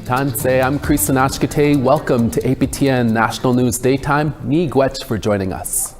Tanse, I'm Chris Sanachkate. Welcome to APTN National News Daytime. Ni Gwech for joining us.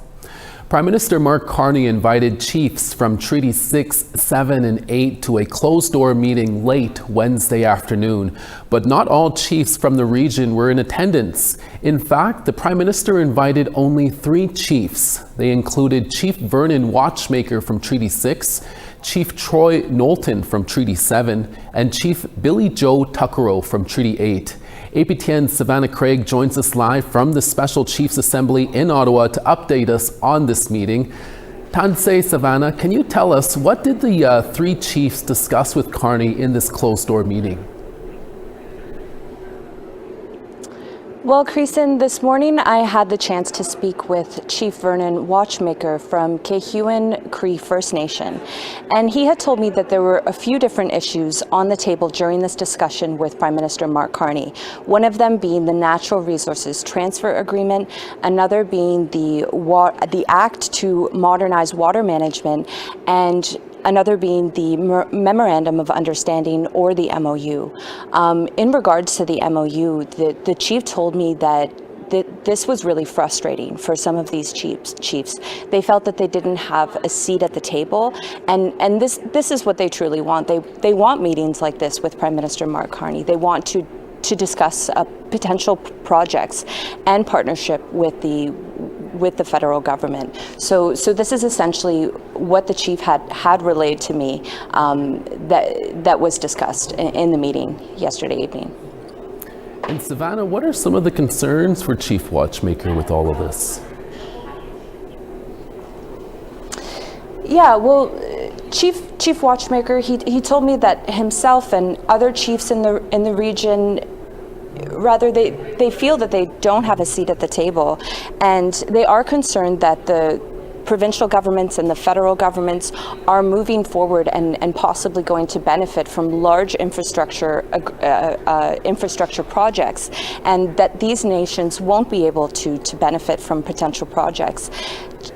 Prime Minister Mark Carney invited chiefs from Treaties 6, 7 and 8 to a closed-door meeting late Wednesday afternoon. But not all chiefs from the region were in attendance. In fact, the Prime Minister invited only 3 chiefs. They included Chief Vernon Watchmaker from Treaty 6, Chief Troy Knowlton from Treaty 7, and Chief Billy Joe Tuckero from Treaty 8. APTN Savannah Craig joins us live from the Special Chiefs Assembly in Ottawa to update us on this meeting. Tanse, Savannah, can you tell us what did the 3 chiefs discuss with Carney in this closed-door meeting? Well, Creason, this morning I had the chance to speak with Chief Vernon Watchmaker from Kehuen Cree First Nation, and he had told me that there were a few different issues on the table during this discussion with Prime Minister Mark Carney, one of them being the Natural Resources Transfer Agreement, another being the Act to Modernize Water Management, and another being the Memorandum of Understanding, or the MOU. In regards to the MOU, the chief told me that this was really frustrating for some of these chiefs. They felt that they didn't have a seat at the table, and this is what they truly want. They want meetings like this with Prime Minister Mark Carney. They want to discuss potential projects and partnership with the federal government. So this is essentially what the chief had relayed to me that was discussed in the meeting yesterday evening. And Savannah, what are some of the concerns for Chief Watchmaker with all of this? Yeah, well, Chief Watchmaker, he told me that himself and other chiefs in the region, rather, they feel that they don't have a seat at the table, and they are concerned that the provincial governments and the federal governments are moving forward and possibly going to benefit from large infrastructure projects, and that these nations won't be able to benefit from potential projects.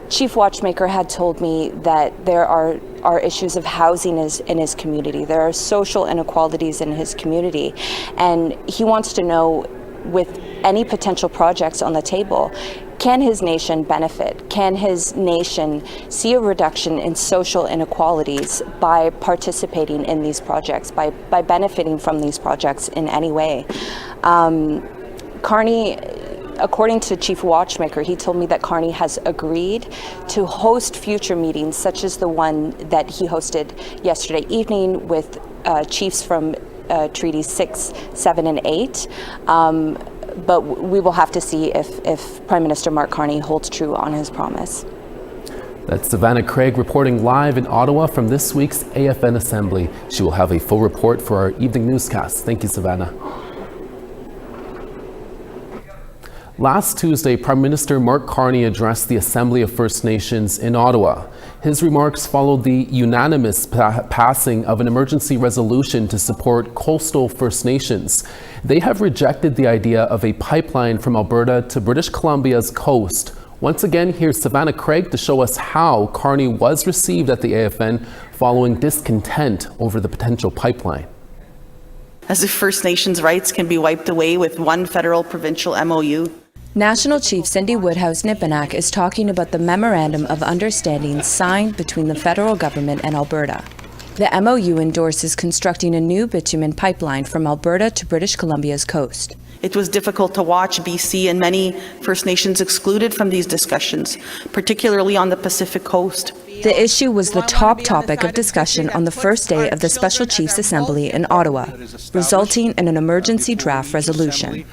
Chief Watchmaker had told me that there are issues of housing in his community. There are social inequalities in his community, and he wants to know, with any potential projects on the table, can his nation benefit? Can his nation see a reduction in social inequalities by participating in these projects, by benefiting from these projects in any way? Carney, according to Chief Watchmaker, he told me that Carney has agreed to host future meetings, such as the one that he hosted yesterday evening with chiefs from Treaties 6, 7, and 8. But we will have to see if Prime Minister Mark Carney holds true on his promise. That's Savannah Craig reporting live in Ottawa from this week's AFN Assembly. She will have a full report for our evening newscast. Thank you, Savannah. Last Tuesday, Prime Minister Mark Carney addressed the Assembly of First Nations in Ottawa. His remarks followed the unanimous passing of an emergency resolution to support coastal First Nations. They have rejected the idea of a pipeline from Alberta to British Columbia's coast. Once again, here's Savannah Craig to show us how Carney was received at the AFN following discontent over the potential pipeline. As if First Nations rights can be wiped away with one federal provincial MOU. National Chief Cindy Woodhouse-Nippanak is talking about the Memorandum of Understanding signed between the federal government and Alberta. The MOU endorses constructing a new bitumen pipeline from Alberta to British Columbia's coast. It was difficult to watch BC and many First Nations excluded from these discussions, particularly on the Pacific coast. The issue was the top topic of discussion on the first day of the Special Chiefs Assembly in Ottawa, resulting in an emergency draft resolution.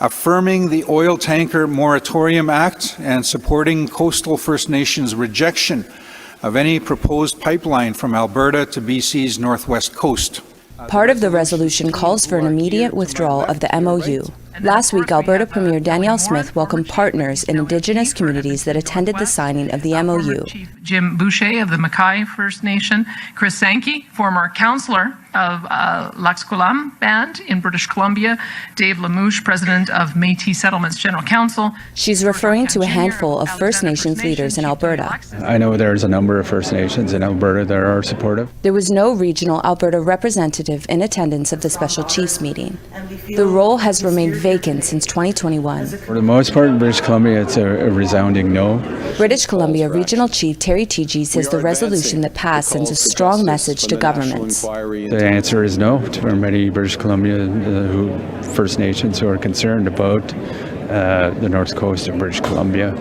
Affirming the Oil Tanker Moratorium Act and supporting coastal First Nations rejection of any proposed pipeline from Alberta to BC's northwest coast. Part of the resolution calls for an immediate withdrawal of the MOU. Last week, Alberta Premier Danielle Smith welcomed partners in Indigenous communities that attended the signing of the MOU. Chief Jim Boucher of the Mackay First Nation, Chris Sankey, former councillor of Laxqualam Band in British Columbia, Dave Lamouche, president of Métis Settlements General Council. She's referring to a handful of First Nations leaders in Alberta. I know there's a number of First Nations in Alberta that are supportive. There was no regional Alberta representative in attendance of the Special Chiefs meeting. The role has remained vacant since 2021. For the most part, in British Columbia, it's a resounding no. British Columbia Regional Chief Terry Teegee says the resolution that passed sends a strong message to governments. The answer is no. There are many British Columbia First Nations who are concerned about the north coast of British Columbia,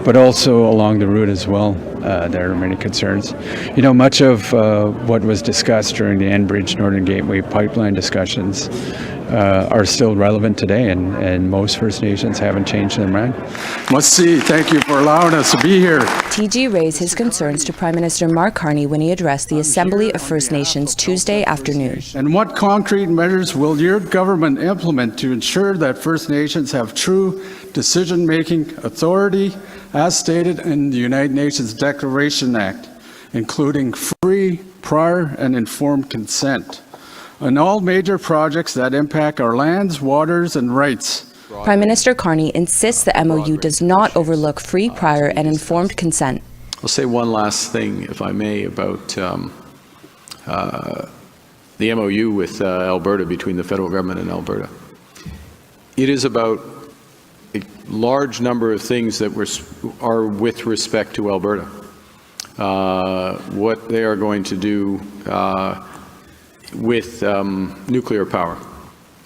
but also along the route as well. There are many concerns. You know, much of what was discussed during the Enbridge Northern Gateway pipeline discussions are still relevant today, and most First Nations haven't changed their mind. Must see. Thank you for allowing us to be here. TG raised his concerns to Prime Minister Mark Carney when he addressed the Assembly of First Nations Tuesday afternoon. And what concrete measures will your government implement to ensure that First Nations have true decision-making authority as stated in the United Nations Declaration Act, including free, prior, and informed consent on all major projects that impact our lands, waters, and rights? Prime Minister Carney insists the MOU does not overlook free, prior, and informed consent. I'll say one last thing, if I may, about the MOU with Alberta, between the federal government and Alberta. It is about a large number of things that are with respect to Alberta. What they are going to do with nuclear power,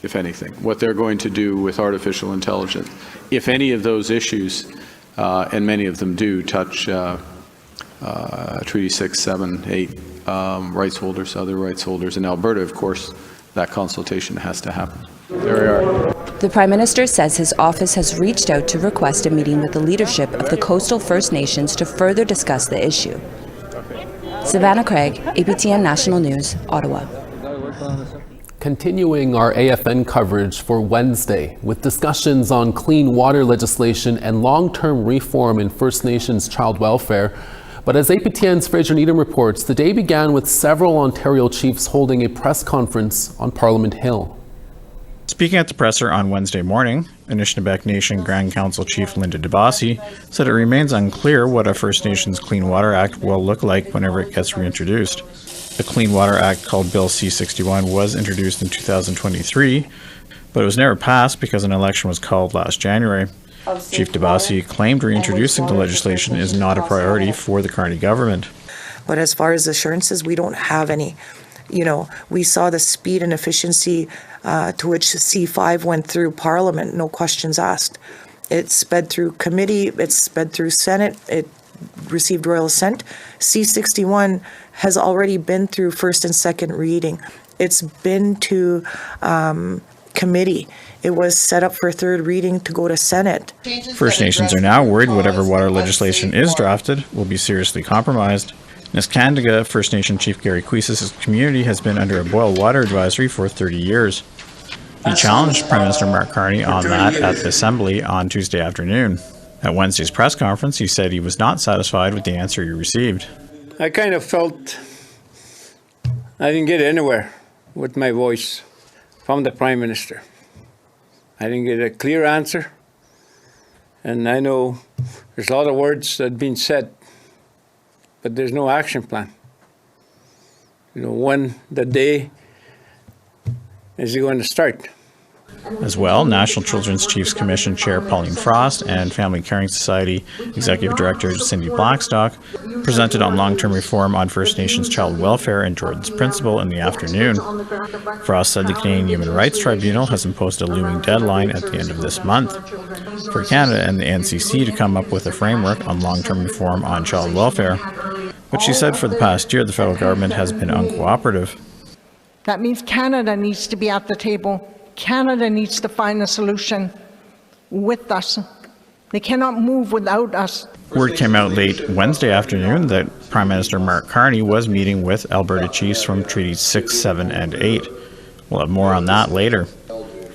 if anything, what they're going to do with artificial intelligence. If any of those issues, and many of them do, touch Treaty 6, 7, 8 rights holders, other rights holders in Alberta, of course, that consultation has to happen. There we are. The Prime Minister says his office has reached out to request a meeting with the leadership of the coastal First Nations to further discuss the issue. Savannah Craig, APTN National News, Ottawa. Continuing our AFN coverage for Wednesday with discussions on clean water legislation and long-term reform in First Nations child welfare. But as APTN's Fraser Needham reports, the day began with several Ontario chiefs holding a press conference on Parliament Hill. Speaking at the presser on Wednesday morning, Anishinaabe Nation Grand Council Chief Linda DeBasi said it remains unclear what a First Nations Clean Water Act will look like whenever it gets reintroduced. The Clean Water Act, called Bill C-61, was introduced in 2023, but it was never passed because an election was called last January. Chief DeBasi claimed reintroducing the legislation is not a priority for the Carney government. But as far as assurances, we don't have any. You know, we saw the speed and efficiency to which C5 went through Parliament, no questions asked. It sped through committee, it sped through Senate, it received royal assent. C61 has already been through first and second reading. It's been to committee. It was set up for third reading to go to Senate. First Nations are now worried whatever water legislation is drafted will be seriously compromised. In Escandaga, First Nation Chief Gary Cuisis' community has been under a boil water advisory for 30 years. He challenged Prime Minister Mark Carney on that at the Assembly on Tuesday afternoon. At Wednesday's press conference, he said he was not satisfied with the answer he received. I kind of felt I didn't get anywhere with my voice from the Prime Minister. I didn't get a clear answer, and I know there's a lot of words that have been said, but there's no action plan. You know, when the day is it going to start? As well, National Children's Chiefs Commission Chair Pauline Frost and Family Caring Society Executive Director Cindy Blackstock presented on long-term reform on First Nations child welfare and Jordan's Principle in the afternoon. Frost said the Canadian Human Rights Tribunal has imposed a looming deadline at the end of this month for Canada and the NCC to come up with a framework on long-term reform on child welfare. But she said for the past year the federal government has been uncooperative. That means Canada needs to be at the table. Canada needs to find a solution with us. They cannot move without us. Word came out late Wednesday afternoon that Prime Minister Mark Carney was meeting with Alberta chiefs from Treaties 6, 7, and 8. We'll have more on that later.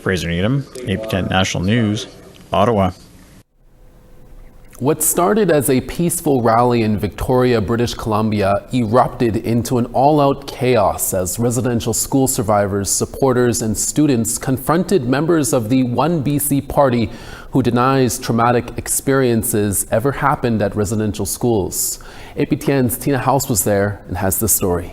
Fraser Needham, APTN National News, Ottawa. What started as a peaceful rally in Victoria, British Columbia, erupted into an all-out chaos as residential school survivors, supporters, and students confronted members of the One BC Party who denies traumatic experiences ever happened at residential schools. APTN's Tina House was there and has the story.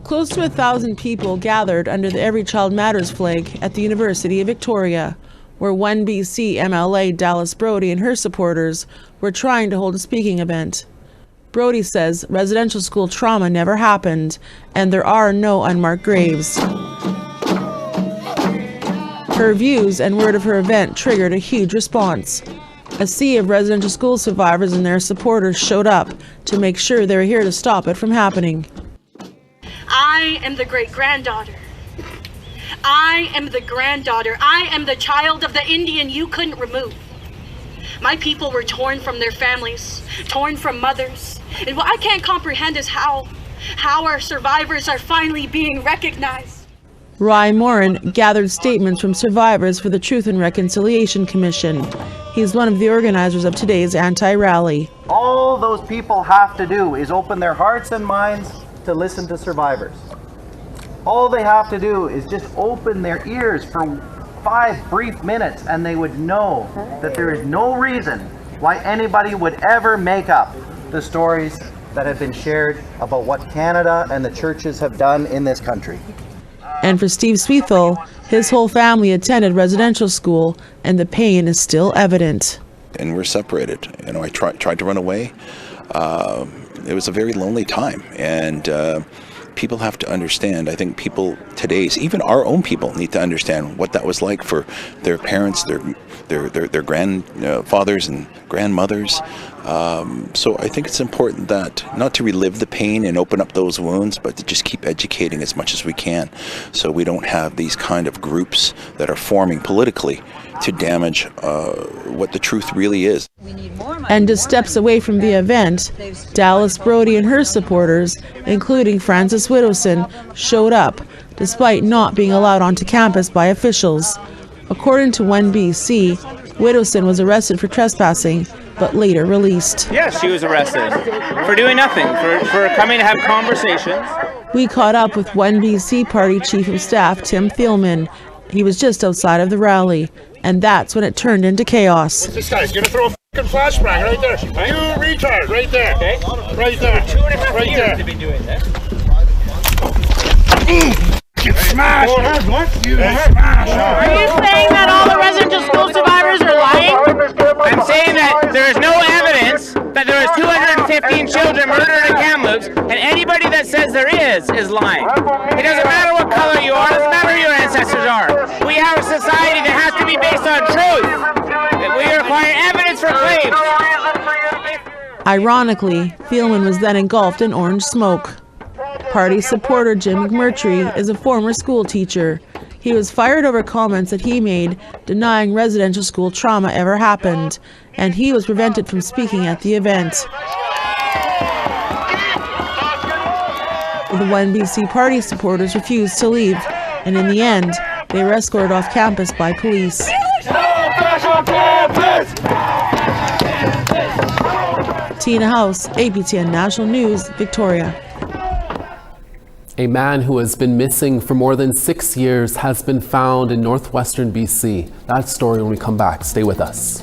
Close to 1,000 people gathered under the Every Child Matters flag at the University of Victoria, where One BC MLA Dallas Brody and her supporters were trying to hold a speaking event. Brody says residential school trauma never happened and there are no unmarked graves. Her views and word of her event triggered a huge response. A sea of residential school survivors and their supporters showed up to make sure they were here to stop it from happening. I am the great-granddaughter. I am the granddaughter. I am the child of the Indian you couldn't remove. My people were torn from their families, torn from mothers. And what I can't comprehend is how our survivors are finally being recognized. Rye Morin gathered statements from survivors for the Truth and Reconciliation Commission. He's one of the organizers of today's anti-rally. All those people have to do is open their hearts and minds to listen to survivors. All they have to do is just open their ears for 5 brief minutes and they would know that there is no reason why anybody would ever make up the stories that have been shared about what Canada and the churches have done in this country. And for Steve Sweethel, his whole family attended residential school and the pain is still evident. And we're separated. I tried to run away. It was a very lonely time, and people have to understand. I think people today's, even our own people, need to understand what that was like for their parents, their grandfathers and grandmothers. So I think it's important that not to relive the pain and open up those wounds, but to just keep educating as much as we can, so we don't have these kind of groups that are forming politically to damage what the truth really is. And just steps away from the event, Dallas Brody and her supporters, including Francis Widowson, showed up, despite not being allowed onto campus by officials. According to One BC, Widowson was arrested for trespassing, but later released. Yes, she was arrested for doing nothing, for coming to have conversations. We caught up with One BC Party Chief of Staff Tim Thielman. He was just outside of the rally, and that's when it turned into chaos. This guy's gonna throw a fucking flashbang right there. You retard, right there. Okay. Right there. 2.5 years to be doing this. Get smashed. Go ahead, what? You smashed. Are you saying that all the residential school survivors are lying? I'm saying that there is no evidence that there was 215 children murdered in Kamloops, and anybody that says there is lying. It doesn't matter what color you are, it doesn't matter who your ancestors are. We have a society that has to be based on truth. We require evidence for claims. Ironically, Thielman was then engulfed in orange smoke. Party supporter Jim McMurtry is a former school teacher. He was fired over comments that he made denying residential school trauma ever happened, and he was prevented from speaking at the event. The One BC Party supporters refused to leave, and in the end, they were escorted off campus by police. Tina House, APTN National News, Victoria. A man who has been missing for more than 6 years has been found in northwestern BC. That story when we come back. Stay with us.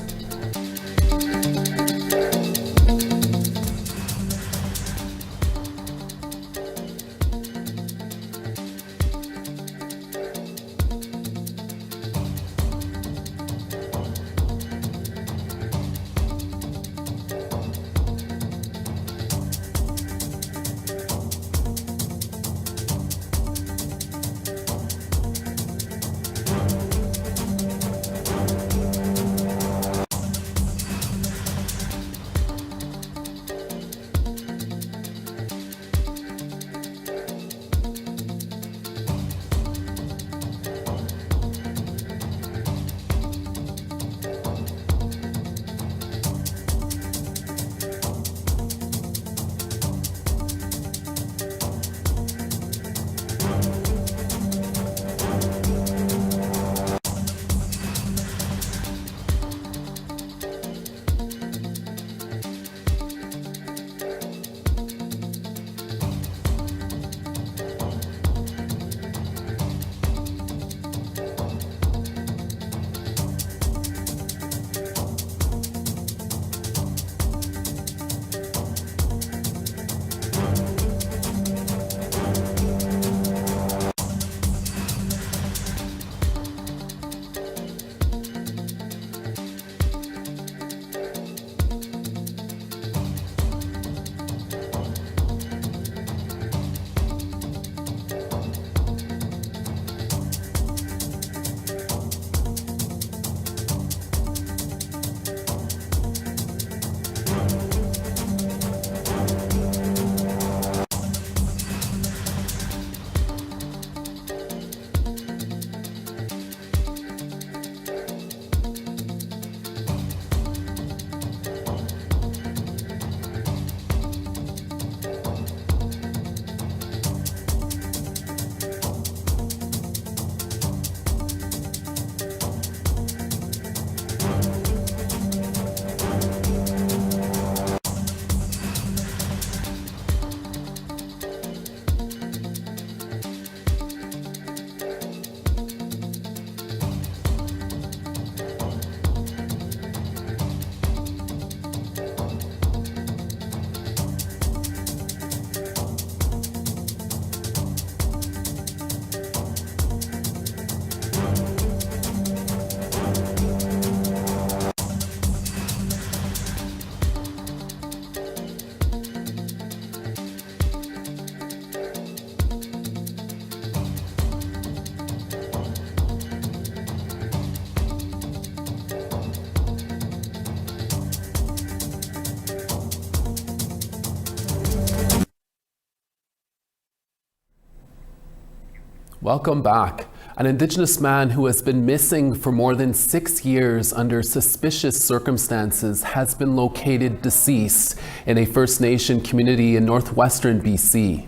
Welcome back. An Indigenous man who has been missing for more than 6 years under suspicious circumstances has been located deceased in a First Nation community in northwestern BC.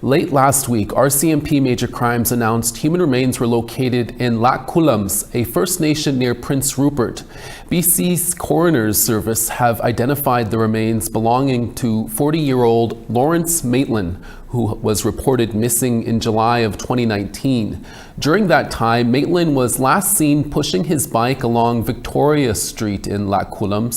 Late last week, RCMP Major Crimes announced human remains were located in Lac Coulombe, a First Nation near Prince Rupert. BC's Coroner's Service have identified the remains belonging to 40-year-old Lawrence Maitland, who was reported missing in July of 2019. During that time, Maitland was last seen pushing his bike along Victoria Street in Lac Coulombe.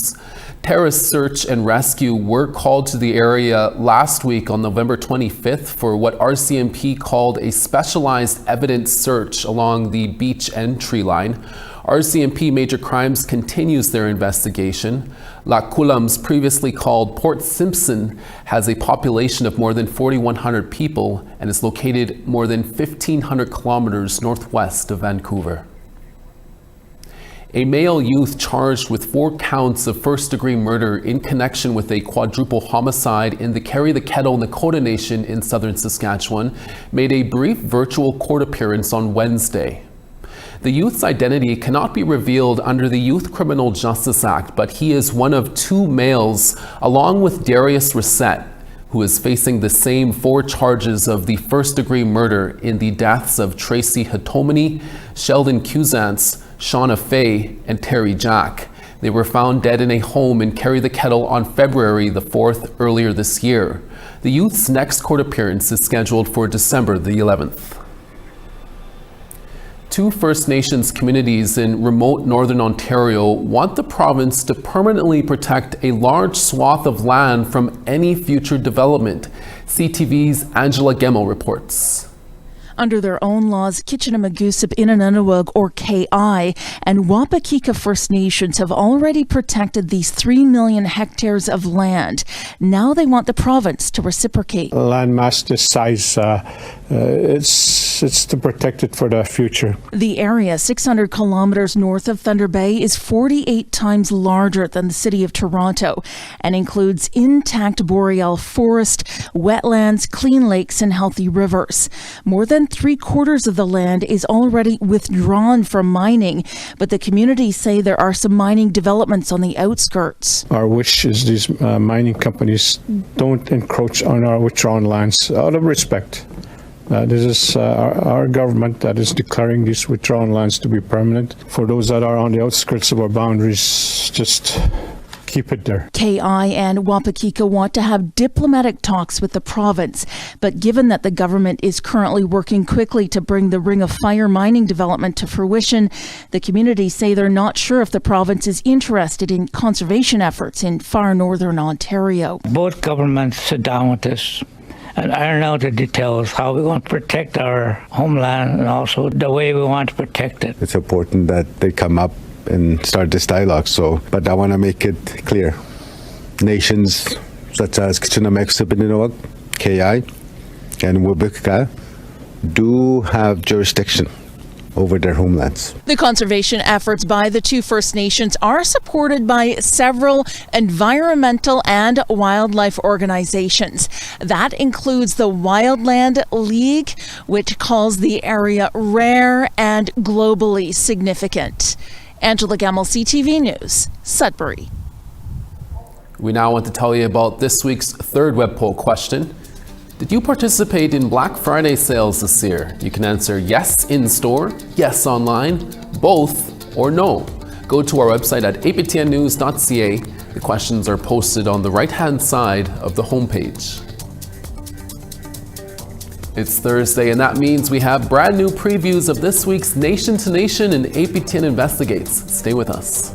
Terrorist search and rescue were called to the area last week on November 25th for what RCMP called a specialized evidence search along the beach entry line. RCMP Major Crimes continues their investigation. Lac Coulombe, previously called Port Simpson, has a population of more than 4,100 people and is located more than 1,500 kilometers northwest of Vancouver. A male youth charged with 4 counts of first-degree murder in connection with a quadruple homicide in the Carry the Kettle Nakota Nation in southern Saskatchewan made a brief virtual court appearance on Wednesday. The youth's identity cannot be revealed under the Youth Criminal Justice Act, but he is one of 2 males, along with Darius Reset, who is facing the same 4 charges of the first-degree murder in the deaths of Tracy Hatomini, Sheldon Cusance, Shauna Fay, and Terry Jack. They were found dead in a home in Carry the Kettle on February the 4th earlier this year. The youth's next court appearance is scheduled for December the 11th. 2 First Nations communities in remote northern Ontario want the province to permanently protect a large swath of land from any future development. CTV's Angela Gemmell reports. Under their own laws, Kitchener-Magoosup, Inanunawug, or KI, and Wapakika First Nations have already protected these 3 million hectares of land. Now they want the province to reciprocate. Land mass this size, it's to protect it for the future. The area, 600 kilometers north of Thunder Bay, is 48 times larger than the city of Toronto and includes intact boreal forest, wetlands, clean lakes, and healthy rivers. More than 3/4 of the land is already withdrawn from mining, but the communities say there are some mining developments on the outskirts. Our wish is these mining companies don't encroach on our withdrawn lands out of respect. This is our government that is declaring these withdrawn lands to be permanent. For those that are on the outskirts of our boundaries, just keep it there. KI and Wapakika want to have diplomatic talks with the province, but given that the government is currently working quickly to bring the Ring of Fire mining development to fruition, the communities say they're not sure if the province is interested in conservation efforts in far northern Ontario. Both governments sit down with us and iron out the details, how we want to protect our homeland and also the way we want to protect it. It's important that they come up and start this dialogue. But I want to make it clear. Nations such as Kitchener-Magoosup, Inanunawug, KI, and Wapakika do have jurisdiction over their homelands. The conservation efforts by the 2 First Nations are supported by several environmental and wildlife organizations. That includes the Wildland League, which calls the area rare and globally significant. Angela Gemmell, CTV News, Sudbury. We now want to tell you about this week's 3rd web poll question. Did you participate in Black Friday sales this year? You can answer yes in store, yes online, both, or no. Go to our website at aptnnews.ca. The questions are posted on the right-hand side of the homepage. It's Thursday, and that means we have brand new previews of this week's Nation to Nation and APTN Investigates. Stay with us.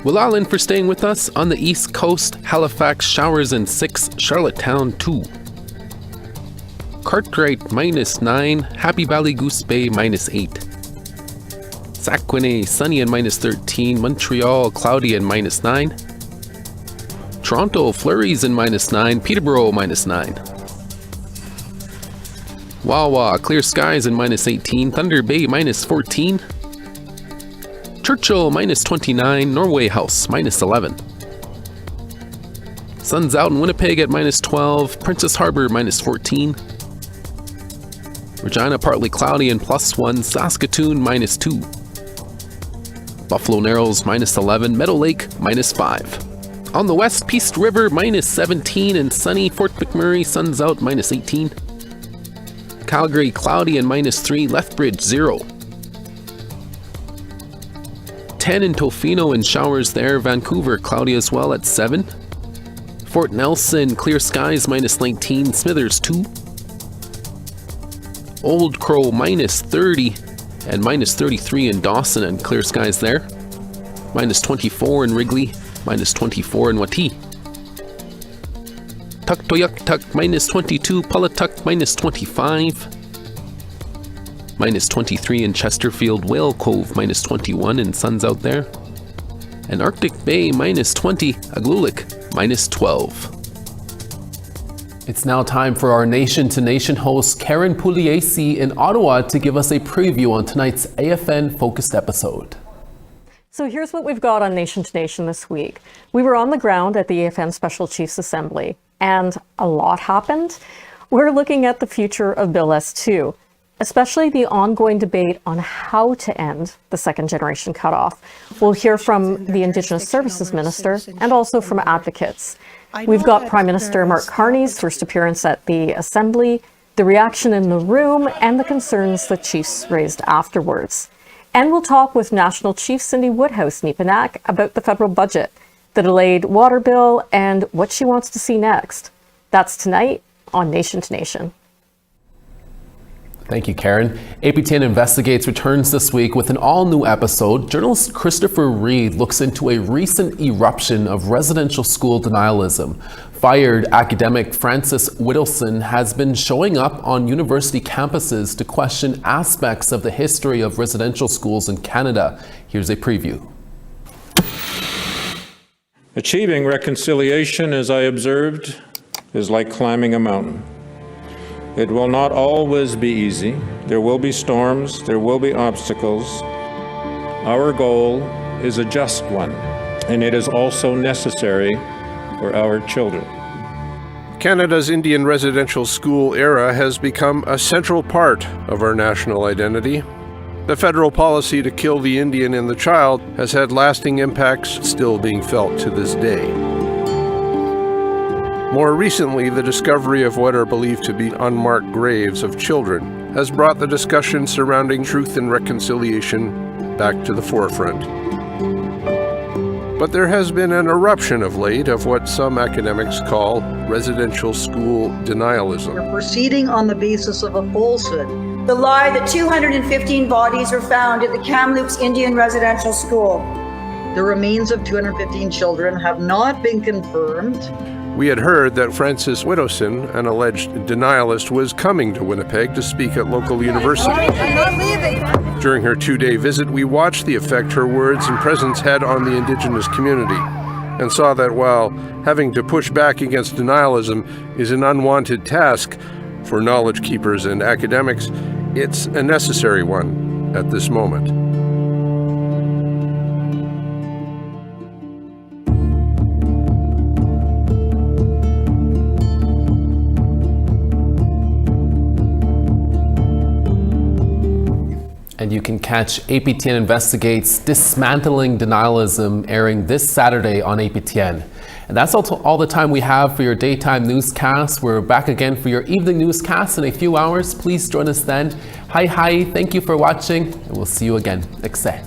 Will all in for staying with us. On the East Coast, Halifax showers in 6, Charlottetown 2. Cartwright -9, Happy Valley Goose Bay -8. Saguenay sunny and -13, Montreal cloudy and -9. Toronto flurries and -9, Peterborough -9. Wawa clear skies and -18, Thunder Bay -14. Churchill -29, Norway House -11. Sun's out in Winnipeg at -12, Princess Harbor -14. Regina partly cloudy and +1, Saskatoon -2. Buffalo Narrows -11, Meadow Lake -5. On the west, Peace River -17 and sunny, Fort McMurray sun's out -18. Calgary cloudy and -3, Lethbridge 0. 10 in Tofino and showers there, Vancouver cloudy as well at 7. Fort Nelson clear skies -19, Smithers 2. Old Crow -30 and -33 in Dawson and clear skies there. -24 in Wrigley, -24 in Wati. Tuktoyaktuk -22, Pulatuk -25. -23 in Chesterfield, Whale Cove -21 and sun's out there. And Arctic Bay -20, Aglulik -12. It's now time for our Nation to Nation host Karen Pugliese in Ottawa to give us a preview on tonight's AFN focused episode. So here's what we've got on Nation to Nation this week. We were on the ground at the AFN Special Chiefs Assembly, and a lot happened. We're looking at the future of Bill S2, especially the ongoing debate on how to end the second generation cutoff. We'll hear from the Indigenous Services Minister and also from advocates. We've got Prime Minister Mark Carney's first appearance at the Assembly, the reaction in the room, and the concerns the Chiefs raised afterwards. And we'll talk with National Chief Cindy Woodhouse-Neepanak about the federal budget, the delayed water bill, and what she wants to see next. That's tonight on Nation to Nation. Thank you, Karen. APTN Investigates returns this week with an all-new episode. Journalist Christopher Reed looks into a recent eruption of residential school denialism. Fired academic Francis Whittleson has been showing up on university campuses to question aspects of the history of residential schools in Canada. Here's a preview. Achieving reconciliation, as I observed, is like climbing a mountain. It will not always be easy. There will be storms, there will be obstacles. Our goal is a just one, and it is also necessary for our children. Canada's Indian residential school era has become a central part of our national identity. The federal policy to kill the Indian in the child has had lasting impacts still being felt to this day. More recently, the discovery of what are believed to be unmarked graves of children has brought the discussion surrounding truth and reconciliation back to the forefront. But there has been an eruption of late of what some academics call residential school denialism. We're proceeding on the basis of a falsehood. The lie that 215 bodies were found at the Kamloops Indian Residential School. The remains of 215 children have not been confirmed. We had heard that Francis Whittleson, an alleged denialist, was coming to Winnipeg to speak at local university. I'm not leaving. During her 2-day visit, we watched the effect her words and presence had on the Indigenous community, and saw that while having to push back against denialism is an unwanted task for knowledge keepers and academics, it's a necessary one at this moment. And you can catch APTN Investigates Dismantling Denialism airing this Saturday on APTN. And that's all the time we have for your daytime newscast. We're back again for your evening newscast in a few hours. Please join us then. Hi, thank you for watching, and we'll see you again next day.